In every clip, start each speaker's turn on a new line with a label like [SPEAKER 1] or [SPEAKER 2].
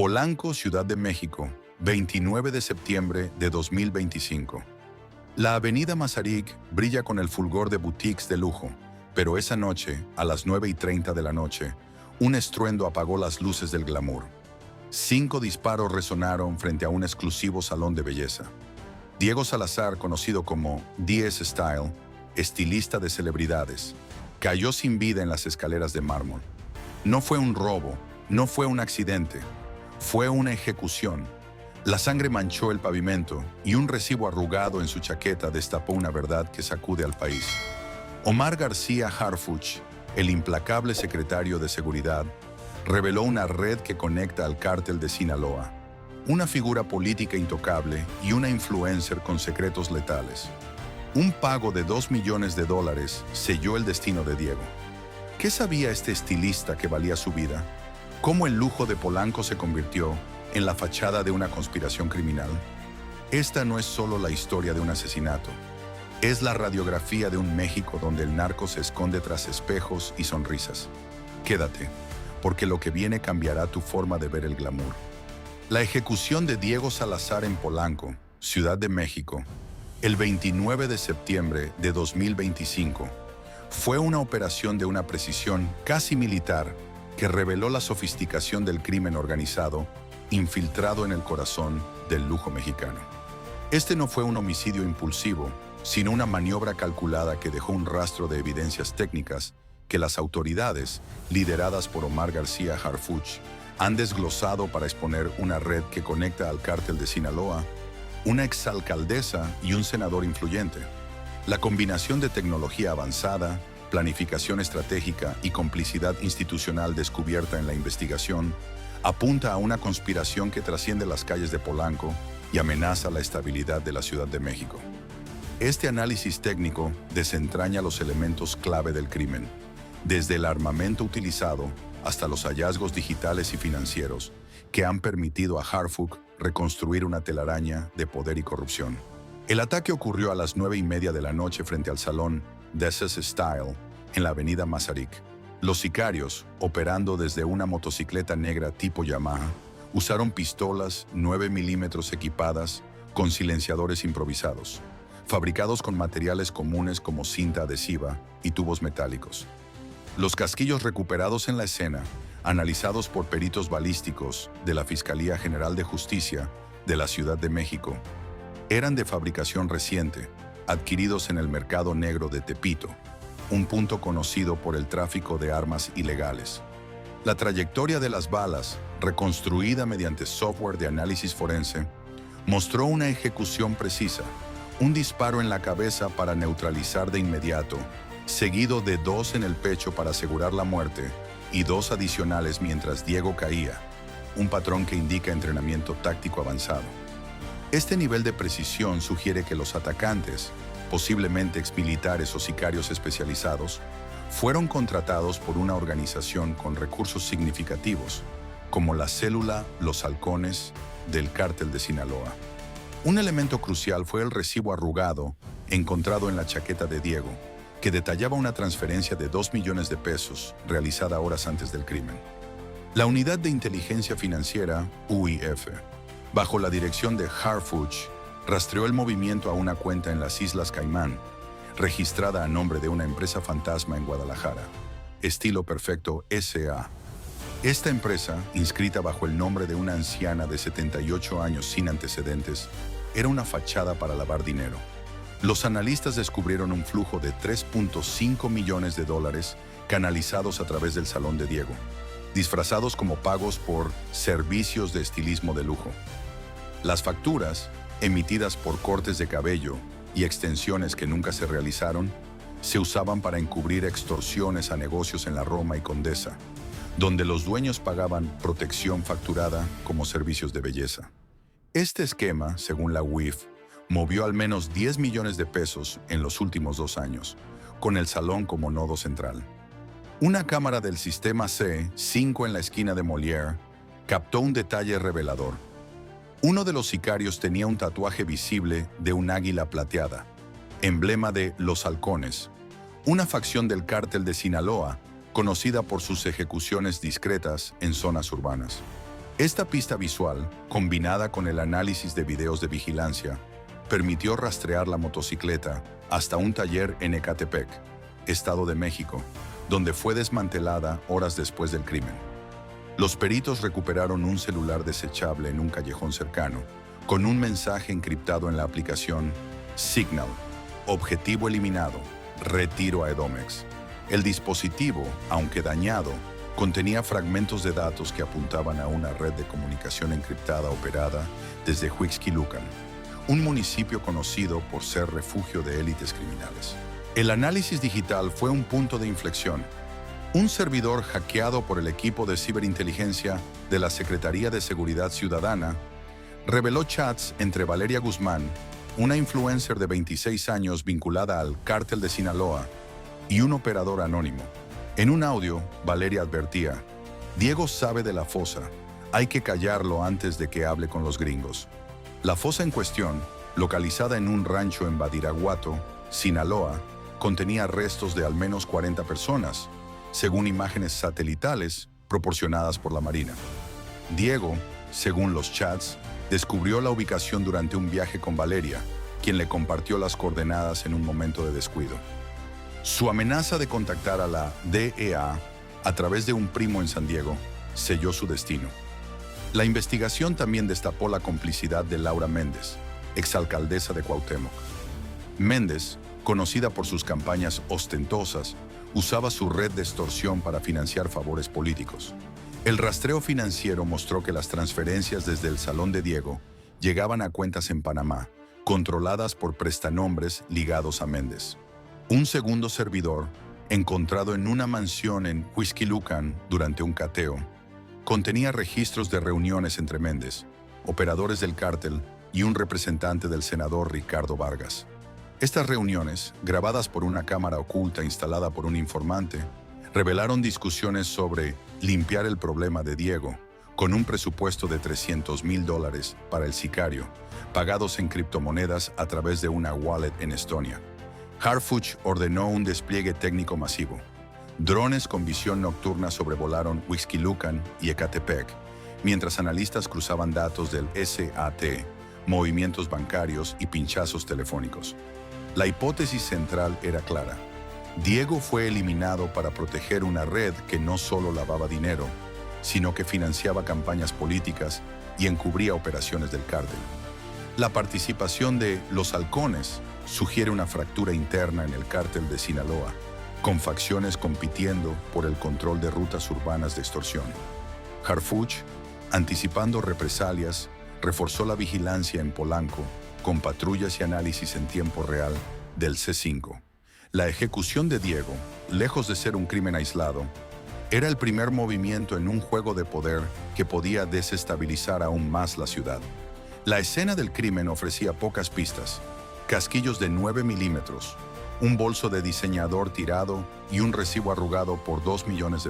[SPEAKER 1] Polanco, Ciudad de México, 29 de septiembre de 2025. La avenida Mazarik brilla con el fulgor de boutiques de lujo, pero esa noche, a las 9:30 de la noche, un estruendo apagó las luces del glamour. 5 disparos resonaron frente a un exclusivo salón de belleza. Diego Salazar, conocido como DS Style, estilista de celebridades, cayó sin vida en las escaleras de mármol. No fue un robo, no fue un accidente, fue una ejecución. La sangre manchó el pavimento y un recibo arrugado en su chaqueta destapó una verdad que sacude al país. Omar García Harfuch, el implacable secretario de Seguridad, reveló una red que conecta al cártel de Sinaloa, una figura política intocable y una influencer con secretos letales. Un pago de $2 millones selló el destino de Diego. ¿Qué sabía este estilista que valía su vida? ¿Cómo el lujo de Polanco se convirtió en la fachada de una conspiración criminal? Esta no es solo la historia de un asesinato. Es la radiografía de un México donde el narco se esconde tras espejos y sonrisas. Quédate, porque lo que viene cambiará tu forma de ver el glamour. La ejecución de Diego Salazar en Polanco, Ciudad de México, el 29 de septiembre de 2025, fue una operación de una precisión casi militar que reveló la sofisticación del crimen organizado infiltrado en el corazón del lujo mexicano. Este no fue un homicidio impulsivo, sino una maniobra calculada que dejó un rastro de evidencias técnicas que las autoridades, lideradas por Omar García Harfuch, han desglosado para exponer una red que conecta al cártel de Sinaloa, una exalcaldesa y un senador influyente. La combinación de tecnología avanzada, planificación estratégica y complicidad institucional descubierta en la investigación apunta a una conspiración que trasciende las calles de Polanco y amenaza la estabilidad de la Ciudad de México. Este análisis técnico desentraña los elementos clave del crimen, desde el armamento utilizado hasta los hallazgos digitales y financieros que han permitido a Harfuch reconstruir una telaraña de poder y corrupción. El ataque ocurrió a las 9:30 de la noche frente al salón DS Style en la avenida Mazarik. Los sicarios, operando desde una motocicleta negra tipo Yamaha, usaron pistolas 9 milímetros equipadas con silenciadores improvisados, fabricados con materiales comunes como cinta adhesiva y tubos metálicos. Los casquillos recuperados en la escena, analizados por peritos balísticos de la Fiscalía General de Justicia de la Ciudad de México, eran de fabricación reciente, adquiridos en el mercado negro de Tepito, un punto conocido por el tráfico de armas ilegales. La trayectoria de las balas, reconstruida mediante software de análisis forense, mostró una ejecución precisa, un disparo en la cabeza para neutralizar de inmediato, seguido de 2 en el pecho para asegurar la muerte y 2 adicionales mientras Diego caía, un patrón que indica entrenamiento táctico avanzado. Este nivel de precisión sugiere que los atacantes, posiblemente exmilitares o sicarios especializados, fueron contratados por una organización con recursos significativos, como la célula Los Halcones del cártel de Sinaloa. Un elemento crucial fue el recibo arrugado encontrado en la chaqueta de Diego, que detallaba una transferencia de $2 millones realizada horas antes del crimen. La Unidad de Inteligencia Financiera, UIF, bajo la dirección de Harfuch, rastreó el movimiento a una cuenta en las Islas Caimán, registrada a nombre de una empresa fantasma en Guadalajara, Estilo Perfecto S.A. Esta empresa, inscrita bajo el nombre de una anciana de 78 años sin antecedentes, era una fachada para lavar dinero. Los analistas descubrieron un flujo de $3.5 millones canalizados a través del salón de Diego, disfrazados como pagos por servicios de estilismo de lujo. Las facturas, emitidas por cortes de cabello y extensiones que nunca se realizaron, se usaban para encubrir extorsiones a negocios en la Roma y Condesa, donde los dueños pagaban protección facturada como servicios de belleza. Este esquema, según la UIF, movió al menos $10 millones en los últimos 2 años, con el salón como nodo central. Una cámara del sistema C5 en la esquina de Molière captó un detalle revelador. Uno de los sicarios tenía un tatuaje visible de un águila plateada, emblema de Los Halcones, una facción del cártel de Sinaloa conocida por sus ejecuciones discretas en zonas urbanas. Esta pista visual, combinada con el análisis de videos de vigilancia, permitió rastrear la motocicleta hasta un taller en Ecatepec, Estado de México, donde fue desmantelada horas después del crimen. Los peritos recuperaron un celular desechable en un callejón cercano, con un mensaje encriptado en la aplicación Signal, objetivo eliminado, retiro a Edomex. El dispositivo, aunque dañado, contenía fragmentos de datos que apuntaban a una red de comunicación encriptada operada desde Huixquilucan, un municipio conocido por ser refugio de élites criminales. El análisis digital fue un punto de inflexión. Un servidor hackeado por el equipo de ciberinteligencia de la Secretaría de Seguridad Ciudadana reveló chats entre Valeria Guzmán, una influencer de 26 años vinculada al Cártel de Sinaloa, y un operador anónimo. En un audio, Valeria advertía: Diego sabe de la fosa, hay que callarlo antes de que hable con los gringos. La fosa en cuestión, localizada en un rancho en Badiraguato, Sinaloa, contenía restos de al menos 40 personas, según imágenes satelitales proporcionadas por la Marina. Diego, según los chats, descubrió la ubicación durante un viaje con Valeria, quien le compartió las coordenadas en un momento de descuido. Su amenaza de contactar a la DEA a través de un primo en San Diego selló su destino. La investigación también destapó la complicidad de Laura Méndez, exalcaldesa de Cuauhtémoc. Méndez, conocida por sus campañas ostentosas, usaba su red de extorsión para financiar favores políticos. El rastreo financiero mostró que las transferencias desde el Salón de Diego llegaban a cuentas en Panamá, controladas por prestanombres ligados a Méndez. Un segundo servidor, encontrado en una mansión en Huixquilucan durante un cateo, contenía registros de reuniones entre Méndez, operadores del cártel y un representante del senador Ricardo Vargas. Estas reuniones, grabadas por una cámara oculta instalada por un informante, revelaron discusiones sobre limpiar el problema de Diego, con un presupuesto de $300,000 para el sicario, pagados en criptomonedas a través de una wallet en Estonia. Harfuch ordenó un despliegue técnico masivo. Drones con visión nocturna sobrevolaron Huixquilucan y Ecatepec, mientras analistas cruzaban datos del SAT, movimientos bancarios y pinchazos telefónicos. La hipótesis central era clara. Diego fue eliminado para proteger una red que no solo lavaba dinero, sino que financiaba campañas políticas y encubría operaciones del cártel. La participación de los halcones sugiere una fractura interna en el cártel de Sinaloa, con facciones compitiendo por el control de rutas urbanas de extorsión. Harfuch, anticipando represalias, reforzó la vigilancia en Polanco con patrullas y análisis en tiempo real del C5. La ejecución de Diego, lejos de ser un crimen aislado, era el primer movimiento en un juego de poder que podía desestabilizar aún más la ciudad. La escena del crimen ofrecía pocas pistas: casquillos de 9 milímetros, un bolso de diseñador tirado y un recibo arrugado por $2 millones,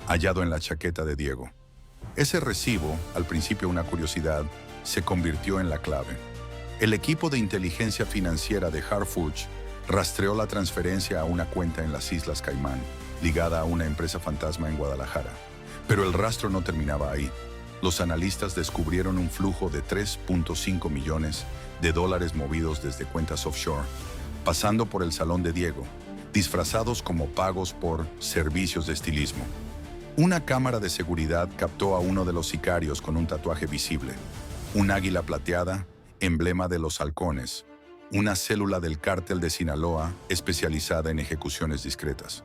[SPEAKER 1] hallado en la chaqueta de Diego. Ese recibo, al principio una curiosidad, se convirtió en la clave. El equipo de inteligencia financiera de Harfuch rastreó la transferencia a una cuenta en las Islas Caimán, ligada a una empresa fantasma en Guadalajara. Pero el rastro no terminaba ahí. Los analistas descubrieron un flujo de $3.5 millones movidos desde cuentas offshore, pasando por el Salón de Diego, disfrazados como pagos por servicios de estilismo. Una cámara de seguridad captó a uno de los sicarios con un tatuaje visible, un águila plateada, emblema de los halcones, una célula del cártel de Sinaloa especializada en ejecuciones discretas.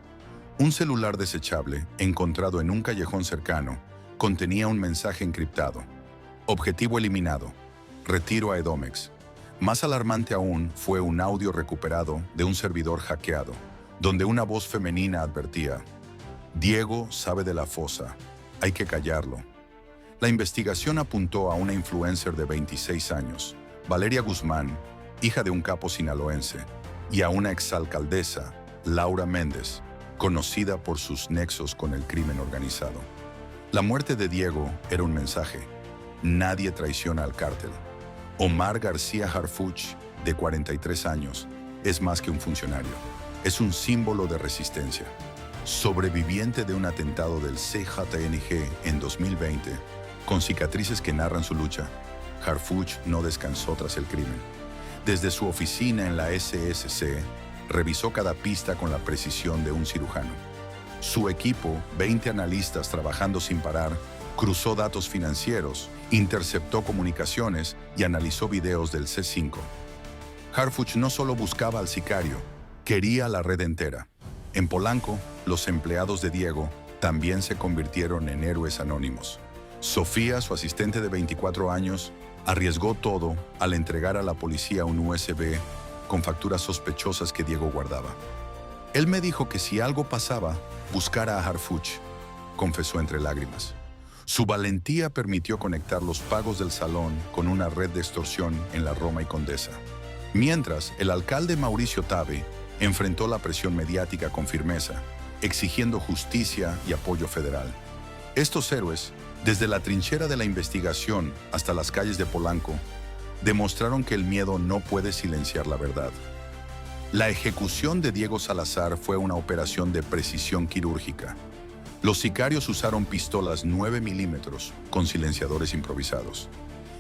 [SPEAKER 1] Un celular desechable, encontrado en un callejón cercano, contenía un mensaje encriptado: objetivo eliminado, retiro a Edomex. Más alarmante aún fue un audio recuperado de un servidor hackeado, donde una voz femenina advertía: Diego sabe de la fosa, hay que callarlo. La investigación apuntó a una influencer de 26 años, Valeria Guzmán, hija de un capo sinaloense, y a una exalcaldesa, Laura Méndez, conocida por sus nexos con el crimen organizado. La muerte de Diego era un mensaje: nadie traiciona al cártel. Omar García Harfuch, de 43 años, es más que un funcionario. Es un símbolo de resistencia. Sobreviviente de un atentado del CJNG en 2020, Con cicatrices que narran su lucha, Harfuch no descansó tras el crimen. Desde su oficina en la SSC, revisó cada pista con la precisión de un cirujano. Su equipo, 20 analistas trabajando sin parar, cruzó datos financieros, interceptó comunicaciones y analizó videos del C5. Harfuch no solo buscaba al sicario, quería la red entera. En Polanco, los empleados de Diego también se convirtieron en héroes anónimos. Sofía, su asistente de 24 años, arriesgó todo al entregar a la policía un USB con facturas sospechosas que Diego guardaba. Él me dijo que si algo pasaba, buscara a Harfuch, confesó entre lágrimas. Su valentía permitió conectar los pagos del salón con una red de extorsión en la Roma y Condesa. Mientras, el alcalde Mauricio Tabe enfrentó la presión mediática con firmeza, exigiendo justicia y apoyo federal. Estos héroes, desde la trinchera de la investigación hasta las calles de Polanco, demostraron que el miedo no puede silenciar la verdad. La ejecución de Diego Salazar fue una operación de precisión quirúrgica. Los sicarios usaron pistolas 9 milímetros con silenciadores improvisados,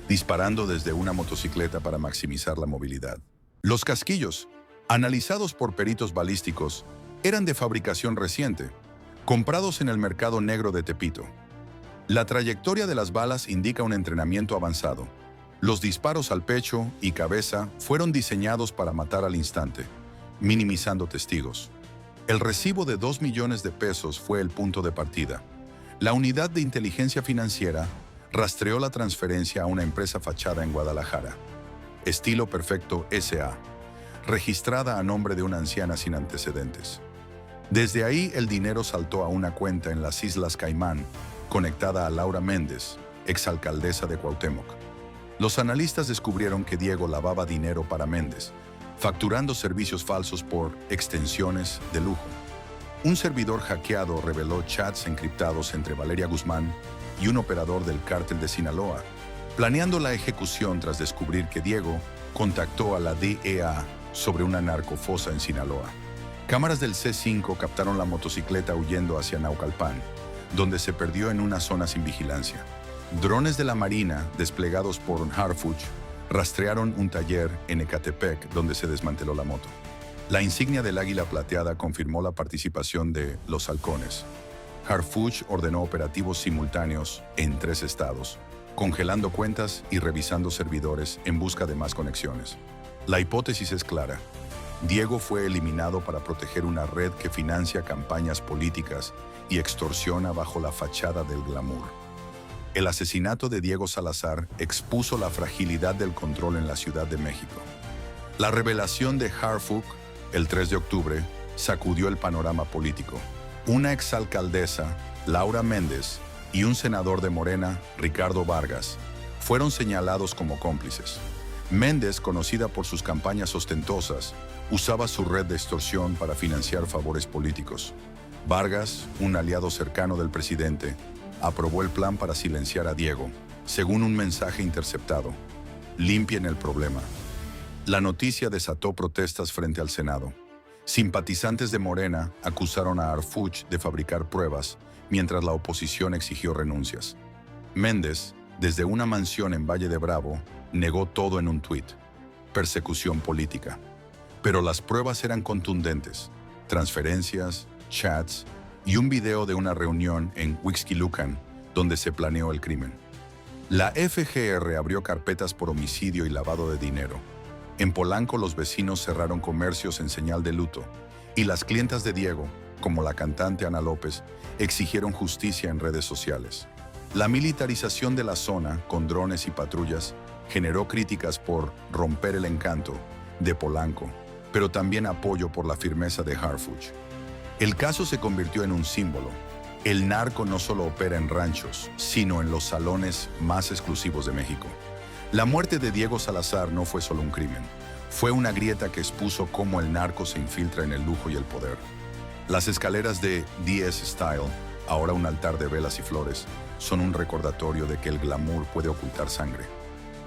[SPEAKER 1] disparando desde una motocicleta para maximizar la movilidad. Los casquillos, analizados por peritos balísticos, eran de fabricación reciente, comprados en el mercado negro de Tepito. La trayectoria de las balas indica un entrenamiento avanzado. Los disparos al pecho y cabeza fueron diseñados para matar al instante, minimizando testigos. El recibo de 2 millones de pesos fue el punto de partida. La unidad de inteligencia financiera rastreó la transferencia a una empresa fachada en Guadalajara, Estilo Perfecto S.A., registrada a nombre de una anciana sin antecedentes. Desde ahí el dinero saltó a una cuenta en las Islas Caimán, conectada a Laura Méndez, exalcaldesa de Cuauhtémoc. Los analistas descubrieron que Diego lavaba dinero para Méndez, facturando servicios falsos por extensiones de lujo. Un servidor hackeado reveló chats encriptados entre Valeria Guzmán y un operador del cártel de Sinaloa, planeando la ejecución tras descubrir que Diego contactó a la DEA sobre una narcofosa en Sinaloa. Cámaras del C5 captaron la motocicleta huyendo hacia Naucalpan, donde se perdió en una zona sin vigilancia. Drones de la Marina, desplegados por Harfuch, rastrearon un taller en Ecatepec, donde se desmanteló la moto. La insignia del águila plateada confirmó la participación de los halcones. Harfuch ordenó operativos simultáneos en 3 estados, congelando cuentas y revisando servidores en busca de más conexiones. La hipótesis es clara. Diego fue eliminado para proteger una red que financia campañas políticas y extorsiona bajo la fachada del glamour. El asesinato de Diego Salazar expuso la fragilidad del control en la Ciudad de México. La revelación de Harfuch, el 3 de octubre, sacudió el panorama político. Una exalcaldesa, Laura Méndez, y un senador de Morena, Ricardo Vargas, fueron señalados como cómplices. Méndez, conocida por sus campañas ostentosas, usaba su red de extorsión para financiar favores políticos. Vargas, un aliado cercano del presidente, aprobó el plan para silenciar a Diego, según un mensaje interceptado. Limpien el problema. La noticia desató protestas frente al Senado. Simpatizantes de Morena acusaron a Harfuch de fabricar pruebas, mientras la oposición exigió renuncias. Méndez, desde una mansión en Valle de Bravo, negó todo en un tuit. Persecución política. Pero las pruebas eran contundentes. Transferencias, chats y un video de una reunión en Huixquilucan, donde se planeó el crimen. La FGR abrió carpetas por homicidio y lavado de dinero. En Polanco los vecinos cerraron comercios en señal de luto, y las clientas de Diego, como la cantante Ana López, exigieron justicia en redes sociales. La militarización de la zona, con drones y patrullas, generó críticas por romper el encanto de Polanco, pero también apoyo por la firmeza de Harfuch. El caso se convirtió en un símbolo. El narco no solo opera en ranchos, sino en los salones más exclusivos de México. La muerte de Diego Salazar no fue solo un crimen, fue una grieta que expuso cómo el narco se infiltra en el lujo y el poder. Las escaleras de DS Style, ahora un altar de velas y flores, son un recordatorio de que el glamour puede ocultar sangre.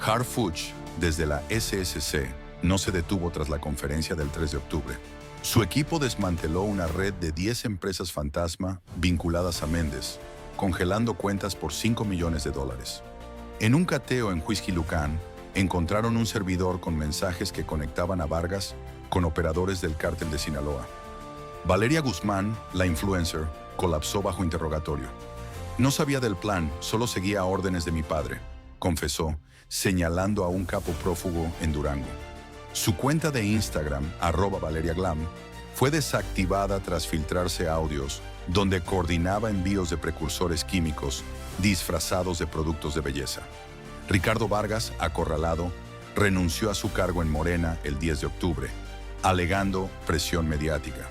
[SPEAKER 1] Harfuch, desde la SSC, no se detuvo tras la conferencia del 3 de octubre. Su equipo desmanteló una red de 10 empresas fantasma vinculadas a Méndez, congelando cuentas por $5 millones. En un cateo en Whisky Lucan, encontraron un servidor con mensajes que conectaban a Vargas con operadores del cártel de Sinaloa. Valeria Guzmán, la influencer, colapsó bajo interrogatorio. No sabía del plan, solo seguía órdenes de mi padre, confesó, señalando a un capo prófugo en Durango. Su cuenta de Instagram, @ValeriaGlam, fue desactivada tras filtrarse audios donde coordinaba envíos de precursores químicos disfrazados de productos de belleza. Ricardo Vargas, acorralado, renunció a su cargo en Morena el 10 de octubre, alegando presión mediática.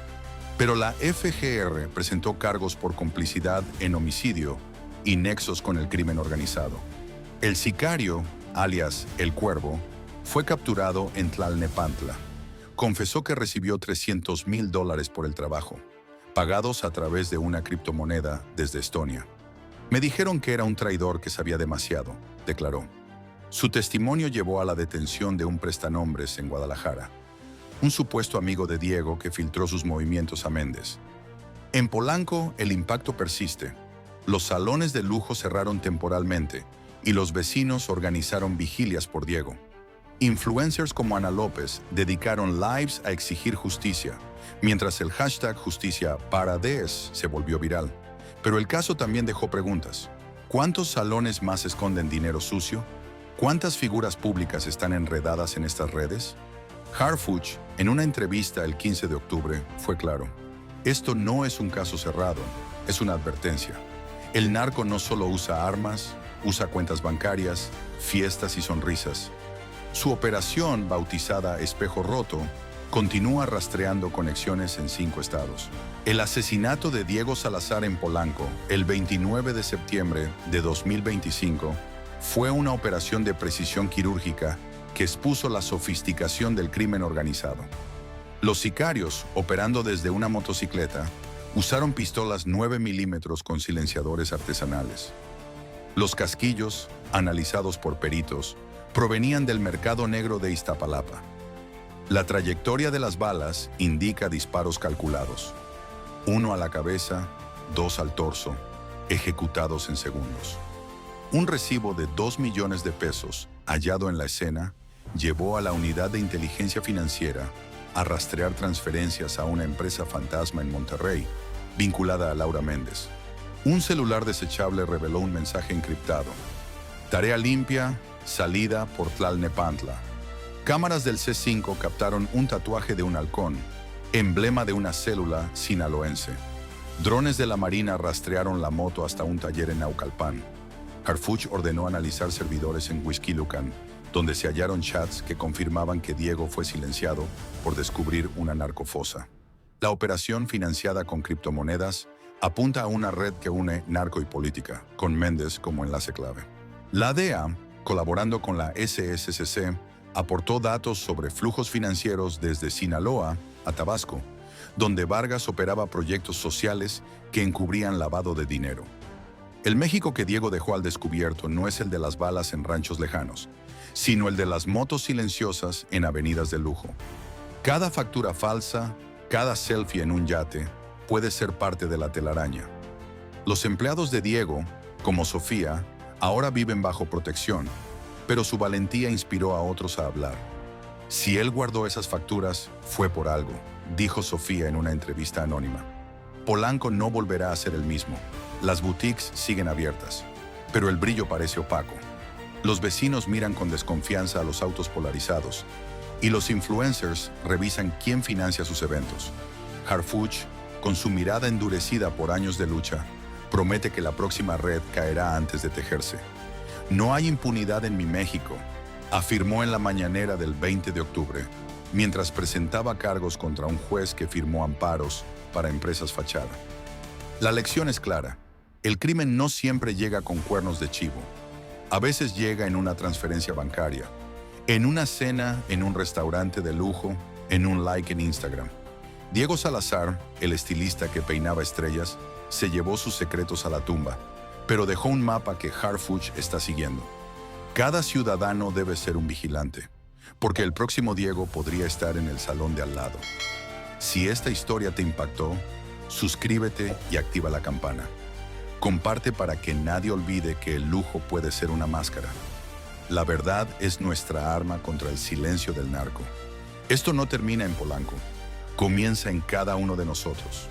[SPEAKER 1] Pero la FGR presentó cargos por complicidad en homicidio y nexos con el crimen organizado. El sicario, alias El Cuervo, fue capturado en Tlalnepantla. Confesó que recibió $300,000 por el trabajo, pagados a través de una criptomoneda desde Estonia. Me dijeron que era un traidor que sabía demasiado, declaró. Su testimonio llevó a la detención de un prestanombres en Guadalajara, un supuesto amigo de Diego que filtró sus movimientos a Méndez. En Polanco, el impacto persiste. Los salones de lujo cerraron temporalmente y los vecinos organizaron vigilias por Diego. Influencers como Ana López dedicaron lives a exigir justicia, mientras el hashtag Justicia para Des se volvió viral. Pero el caso también dejó preguntas. ¿Cuántos salones más esconden dinero sucio? ¿Cuántas figuras públicas están enredadas en estas redes? Harfuch, en una entrevista el 15 de octubre, fue claro. Esto no es un caso cerrado, es una advertencia. El narco no solo usa armas, usa cuentas bancarias, fiestas y sonrisas. Su operación, bautizada Espejo Roto, continúa rastreando conexiones en 5 estados. El asesinato de Diego Salazar en Polanco, el 29 de septiembre de 2025, fue una operación de precisión quirúrgica que expuso la sofisticación del crimen organizado. Los sicarios, operando desde una motocicleta, usaron pistolas 9 milímetros con silenciadores artesanales. Los casquillos, analizados por peritos, provenían del mercado negro de Iztapalapa. La trayectoria de las balas indica disparos calculados. 1 a la cabeza, 2 al torso, ejecutados en segundos. Un recibo de $2 millones hallado en la escena llevó a la unidad de inteligencia financiera a rastrear transferencias a una empresa fantasma en Monterrey, vinculada a Laura Méndez. Un celular desechable reveló un mensaje encriptado. Tarea limpia, salida por Tlalnepantla. Cámaras del C5 captaron un tatuaje de un halcón, emblema de una célula sinaloense. Drones de la Marina rastrearon la moto hasta un taller en Naucalpan. Harfuch ordenó analizar servidores en Whisky Lucan, donde se hallaron chats que confirmaban que Diego fue silenciado por descubrir una narcofosa. La operación, financiada con criptomonedas, apunta a una red que une narco y política, con Méndez como enlace clave. La DEA, colaborando con la SSCC, aportó datos sobre flujos financieros desde Sinaloa a Tabasco, donde Vargas operaba proyectos sociales que encubrían lavado de dinero. El México que Diego dejó al descubierto no es el de las balas en ranchos lejanos, sino el de las motos silenciosas en avenidas de lujo. Cada factura falsa, cada selfie en un yate, puede ser parte de la telaraña. Los empleados de Diego, como Sofía, ahora viven bajo protección, pero su valentía inspiró a otros a hablar. Si él guardó esas facturas, fue por algo, dijo Sofía en una entrevista anónima. Polanco no volverá a ser el mismo. Las boutiques siguen abiertas, pero el brillo parece opaco. Los vecinos miran con desconfianza a los autos polarizados y los influencers revisan quién financia sus eventos. Harfuch, con su mirada endurecida por años de lucha, promete que la próxima red caerá antes de tejerse. No hay impunidad en mi México, afirmó en la mañanera del 20 de octubre, mientras presentaba cargos contra un juez que firmó amparos para empresas fachada. La lección es clara. El crimen no siempre llega con cuernos de chivo. A veces llega en una transferencia bancaria, en una cena en un restaurante de lujo, en un like en Instagram. Diego Salazar, el estilista que peinaba estrellas, se llevó sus secretos a la tumba, pero dejó un mapa que Harfuch está siguiendo. Cada ciudadano debe ser un vigilante, porque el próximo Diego podría estar en el salón de al lado. Si esta historia te impactó, suscríbete y activa la campana. Comparte para que nadie olvide que el lujo puede ser una máscara. La verdad es nuestra arma contra el silencio del narco. Esto no termina en Polanco, comienza en cada uno de nosotros.